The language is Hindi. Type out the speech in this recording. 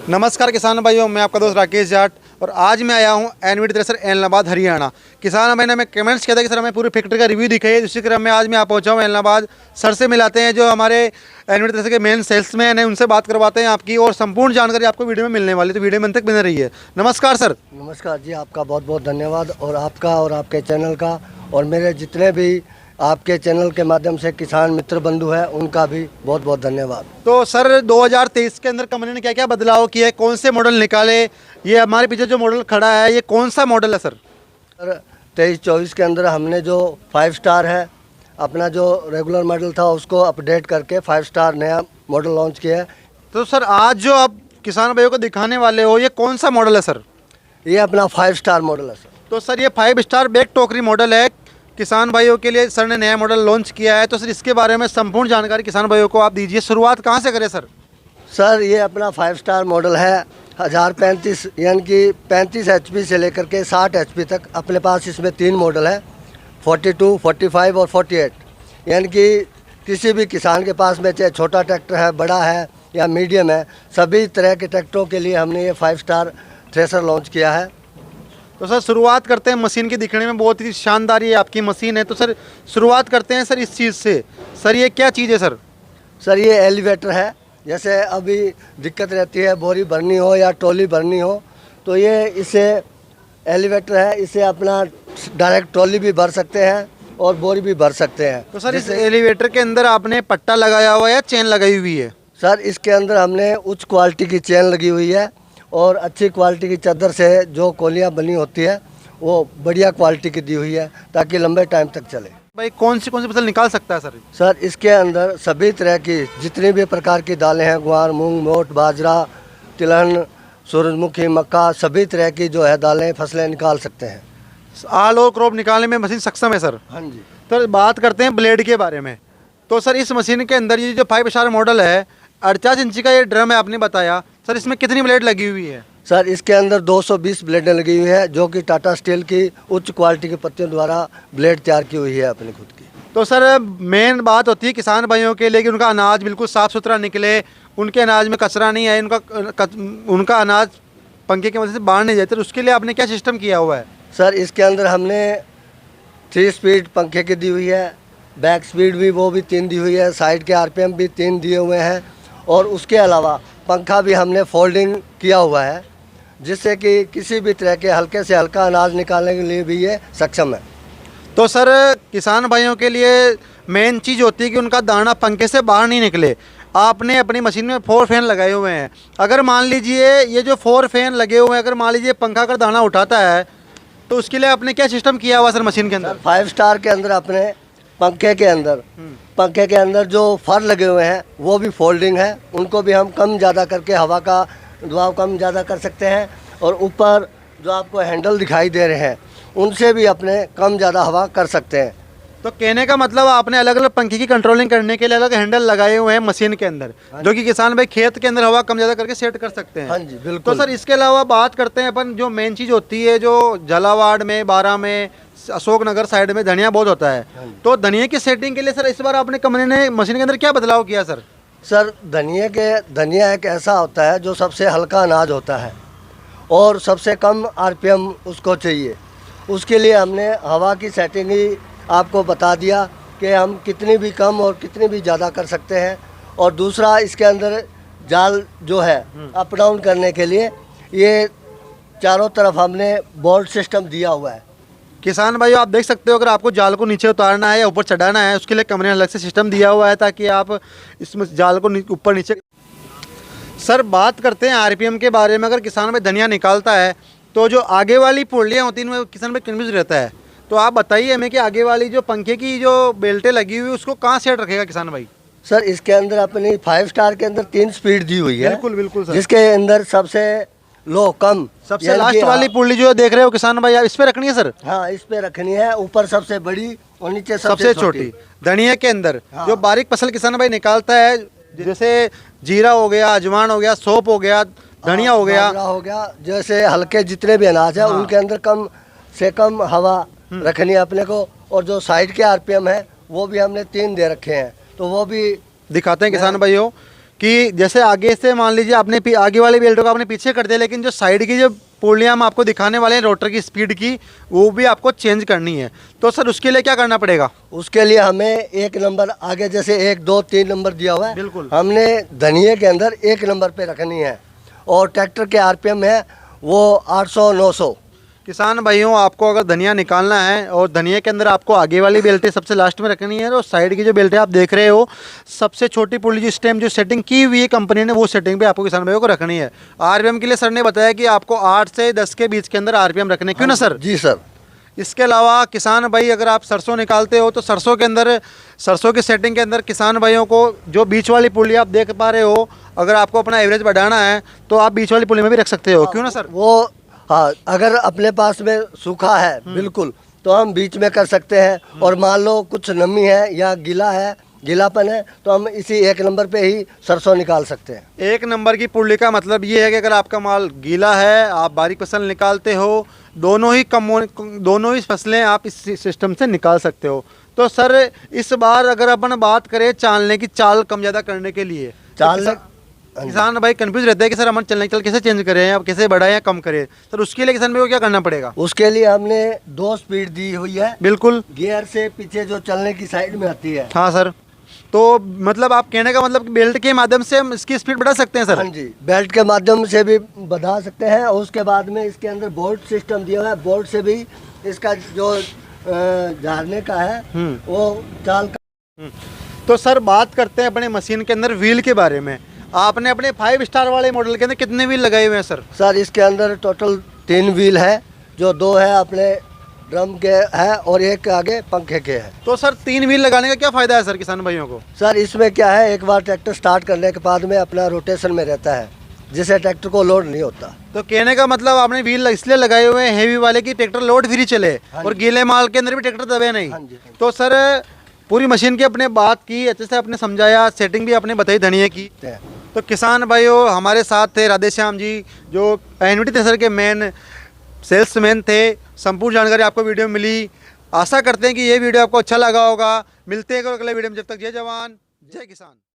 नमस्कार किसान भाइयों, मैं आपका दोस्त राकेश जाट और आज मैं आया हूँ एनवीडी थ्रेसर ऐलनाबाद हरियाणा। किसान भाई ने हमें कमेंट्स किया था कि सर हमें पूरी फैक्ट्री का रिव्यू दिखाइए। इसी क्रम में आज मैं आप पहुँचा हूँ ऐलनाबाद। सर से मिलाते हैं जो हमारे एनवीडी थ्रेसर के मेन सेल्समैन हैं, उनसे बात करवाते हैं आपकी, और संपूर्ण जानकारी आपको वीडियो में मिलने वाली, तो वीडियो में अंत तक बने रही है। नमस्कार सर। नमस्कार जी, आपका बहुत बहुत धन्यवाद, और आपका और आपके चैनल का और मेरे जितने भी आपके चैनल के माध्यम से किसान मित्र बंधु हैं उनका भी बहुत बहुत धन्यवाद। तो सर 2023 के अंदर कंपनी ने क्या क्या बदलाव किया है, कौन से मॉडल निकाले? ये हमारे पीछे जो मॉडल खड़ा है ये कौन सा मॉडल है सर? सर 23-24 के अंदर हमने जो 5 स्टार है, अपना जो रेगुलर मॉडल था उसको अपडेट करके 5 स्टार नया मॉडल लॉन्च किया है। तो सर आज जो आप किसान भाइयों को दिखाने वाले हो ये कौन सा मॉडल है सर? ये अपना 5 स्टार मॉडल है सर। तो सर ये 5 स्टार बैक टोकरी मॉडल है, किसान भाइयों के लिए सर ने नया मॉडल लॉन्च किया है। तो सर इसके बारे में संपूर्ण जानकारी किसान भाइयों को आप दीजिए। शुरुआत कहाँ से करें सर? सर ये अपना 5 स्टार मॉडल है, 1035 यानी कि 35 HP से लेकर के 60 HP तक अपने पास इसमें 3 मॉडल है, 42, 45 और 48। यानी कि किसी भी किसान के पास में चाहे छोटा ट्रैक्टर है, बड़ा है या मीडियम है, सभी तरह के ट्रैक्टरों के लिए हमने ये 5 स्टार थ्रेसर लॉन्च किया है। तो सर शुरुआत करते हैं, मशीन की दिखने में बहुत ही शानदार ये आपकी मशीन है। तो सर शुरुआत करते हैं सर इस चीज़ से। सर ये क्या चीज़ है सर? सर ये एलिवेटर है। जैसे अभी दिक्कत रहती है बोरी भरनी हो या ट्रॉली भरनी हो, तो ये इसे एलिवेटर है, इसे अपना डायरेक्ट ट्रॉली भी भर सकते हैं और बोरी भी भर सकते हैं। तो सर इस एलिवेटर के अंदर आपने पट्टा लगाया हुआ है या चेन लगाई हुई है? सर इसके अंदर हमने उच्च क्वालिटी की चेन लगी हुई है और अच्छी क्वालिटी की चादर से जो कोलियाँ बनी होती है वो बढ़िया क्वालिटी की दी हुई है ताकि लंबे टाइम तक चले। भाई कौन सी फसल निकाल सकता है सर? सर इसके अंदर सभी तरह की जितनी भी प्रकार की दालें हैं, ग्वार, मूंग, मोट, बाजरा, तिलहन, सूरजमुखी, मक्का, सभी तरह की जो है दालें फसलें निकाल सकते हैं। ऑल ओवर क्रॉप निकालने में मशीन सक्षम है सर? हाँ जी। तो बात करते हैं ब्लेड के बारे में। तो सर इस मशीन के अंदर ये जो 5 स्टार मॉडल है, 48 इंची का ये ड्रम है आपने बताया। सर इसमें कितनी ब्लेड लगी हुई है? सर इसके अंदर 220 ब्लेडें लगी हुई है, जो कि टाटा स्टील की उच्च क्वालिटी के पत्तियों द्वारा ब्लेड तैयार की हुई है अपनी खुद की। तो सर मेन बात होती है किसान भाइयों के लिए कि उनका अनाज बिल्कुल साफ़ सुथरा निकले, उनके अनाज में कचरा नहीं आए, उनका अनाज पंखे की वजह से बाहर नहीं जाते। तो उसके लिए आपने क्या सिस्टम किया हुआ है? सर इसके अंदर हमने 3 स्पीड पंखे की दी हुई है, बैक स्पीड भी वो भी 3 दी हुई है, साइड के RPM भी 3 दिए हुए हैं, और उसके अलावा पंखा भी हमने फोल्डिंग किया हुआ है, जिससे कि किसी भी तरह के हल्के से हल्का अनाज निकालने के लिए भी ये सक्षम है। तो सर किसान भाइयों के लिए मेन चीज़ होती है कि उनका दाना पंखे से बाहर नहीं निकले। आपने अपनी मशीन में 4 फैन लगाए हुए हैं। अगर मान लीजिए ये जो 4 फैन लगे हुए हैं, अगर मान लीजिए पंखा अगर दाना उठाता है तो उसके लिए आपने क्या सिस्टम किया हुआ सर मशीन के अंदर? 5 स्टार के अंदर अपने पंखे के अंदर जो फर लगे हुए हैं वो भी फोल्डिंग है, उनको भी हम कम ज़्यादा करके हवा का दबाव कम ज़्यादा कर सकते हैं, और ऊपर जो आपको हैंडल दिखाई दे रहे हैं उनसे भी अपने कम ज़्यादा हवा कर सकते हैं। तो कहने का मतलब आपने अलग अलग पंखे की कंट्रोलिंग करने के लिए अलग हैंडल लगाए हुए हैं मशीन के अंदर, जो कि किसान भाई खेत के अंदर हवा कम ज़्यादा करके सेट कर सकते हैं। हाँ जी बिल्कुल। तो सर इसके अलावा बात करते हैं अपन, जो मेन चीज़ होती है जो झालावाड़ में, बारा में, अशोकनगर साइड में धनिया बहुत होता है। तो धनिया की सेटिंग के लिए सर इस बार आपने कंपनी ने मशीन के अंदर क्या बदलाव किया सर? सर धनिया एक ऐसा होता है जो सबसे हल्का अनाज होता है और सबसे कम RPM उसको चाहिए। उसके लिए हमने हवा की सेटिंग ही आपको बता दिया कि हम कितनी भी कम और कितनी भी ज़्यादा कर सकते हैं। और दूसरा इसके अंदर जाल जो है अप डाउन करने के लिए ये चारों तरफ हमने बोल्ट सिस्टम दिया हुआ है। किसान भाइयों आप देख सकते हो, अगर आपको जाल को नीचे उतारना है या ऊपर चढ़ाना है, उसके लिए कंपनी ने अलग से सिस्टम दिया हुआ है ताकि आप इसमें जाल को ऊपर नीचे। सर बात करते हैं RPM के बारे में। अगर किसान भाई धनिया निकालता है तो जो आगे वाली पुर्लियाँ होती हैं उनमें किसान भाई कन्फ्यूज रहता है। तो आप बताइए हमें कि आगे वाली जो पंखे की जो बेल्टें लगी हुई उसको कहाँ सेट रखेगा किसान भाई? सर इसके अंदर अपनी 5 स्टार के अंदर 3 स्पीड दी हुई है। बिल्कुल बिल्कुल सर। जिसके अंदर सबसे लो कम सबसे लास्ट वाली पुर्ली जो देख रहे हो किसान भाई, आप इस पे रखनी है सर? हाँ इस पे रखनी है, ऊपर सबसे बड़ी और नीचे सबसे छोटी। धनिया के अंदर जो बारीक फसल किसान भाई निकालता है, जैसे जीरा हो गया, अजवान हो गया, सौंफ हो गया, धनिया हो गया, जैसे हल्के जितने भी अनाज है उनके अंदर कम से कम हवा रखनी है अपने को। और जो साइड के RPM है वो भी हमने 3 दे रखे हैं, तो वो भी दिखाते हैं किसान भाइयों कि जैसे आगे से मान लीजिए आपने आगे वाले बेल्टों को आपने पीछे कर दिया, लेकिन जो साइड की जो पूर्णिया हम आपको दिखाने वाले हैं रोटर की स्पीड की, वो भी आपको चेंज करनी है। तो सर उसके लिए क्या करना पड़ेगा? उसके लिए हमें एक नंबर आगे जैसे 1 2 3 नंबर दिया हुआ है, बिल्कुल। हमने धनिये के अंदर 1 नंबर पे रखनी है। और ट्रैक्टर के आरपीएम है वो 800 900। किसान भाइयों, आपको अगर धनिया निकालना है और धनिया के अंदर आपको आगे वाली बेल्टें सबसे लास्ट में रखनी है, और साइड की जो बेल्टें आप देख रहे हो सबसे छोटी पुली जो स्टेम जो सेटिंग की हुई है कंपनी ने, वो सेटिंग पे आपको किसान भाइयों को रखनी है। आरपीएम के लिए सर ने बताया कि आपको 8 से 10 के बीच के अंदर आरपीएम रखने, क्यों ना सर? जी सर। इसके अलावा किसान भाई अगर आप सरसों निकालते हो तो सरसों के अंदर, सरसों की सेटिंग के अंदर किसान भाइयों को जो बीच वाली पुली आप देख पा रहे हो, अगर आपको अपना एवरेज बढ़ाना है तो आप बीच वाली पुली में भी रख सकते हो, क्यों ना सर? वो हाँ, अगर अपने पास में सूखा है बिल्कुल तो हम बीच में कर सकते हैं। और मान लो कुछ नमी है या गीला है, गीलापन है, तो हम इसी 1 नंबर पे ही सरसों निकाल सकते हैं। 1 नंबर की पुर्ली का मतलब ये है कि अगर आपका माल गीला है, आप बारीक फसल निकालते हो, दोनों ही फसलें आप इस सिस्टम से निकाल सकते हो। तो सर इस बार अगर अपन बात करें चालने की, चाल कम ज़्यादा करने के लिए, चाल किसान भाई कंफ्यूज रहते हैं कि सर हम चलने की चाल कैसे चेंज करें, या कैसे बढ़ाएं या कम करें। सर उसके लिए किसान भाई को क्या करना पड़ेगा? उसके लिए हमने 2 स्पीड दी हुई है, बिल्कुल। गियर से पीछे जो चलने की साइड में आती है। हाँ सर, तो मतलब आप कहने का मतलब कि बेल्ट के माध्यम से हम इसकी स्पीड बढ़ा सकते हैं सर? हाँ जी, बेल्ट के माध्यम से भी बढ़ा सकते हैं। और उसके बाद में इसके अंदर बोल्ट सिस्टम दिया हुआ है, बोल्ट से भी इसका जो झाड़ने का है वो चाल का। तो सर बात करते हैं अपने मशीन के अंदर व्हील के बारे में। आपने अपने 5 स्टार वाले मॉडल के अंदर कितने व्हील लगाए हुए हैं सर? सर इसके अंदर टोटल 3 व्हील है, जो 2 है अपने ड्रम के है और एक आगे पंखे के है। तो सर 3 व्हील लगाने का क्या फ़ायदा है सर किसान भाइयों को? सर इसमें क्या है, एक बार ट्रैक्टर स्टार्ट करने के बाद में अपना रोटेशन में रहता है, जिससे ट्रैक्टर को लोड नहीं होता। तो कहने का मतलब आपने व्हील इसलिए लगाए हुए हैं हेवी वाले की ट्रैक्टर लोड फ्री चले और गीले माल के अंदर भी ट्रैक्टर दबे नहीं। हाँ जी। तो सर पूरी मशीन की अपने बात की, अच्छे से आपने समझाया, सेटिंग भी आपने बताई धनिया की। तो किसान भाइयों हमारे साथ थे राधेश्याम जी, जो एनवीटी थ्रेसर के मेन सेल्समैन थे। संपूर्ण जानकारी आपको वीडियो में मिली। आशा करते हैं कि ये वीडियो आपको अच्छा लगा होगा। मिलते हैं अगले वीडियो में, जब तक जय जवान जय किसान।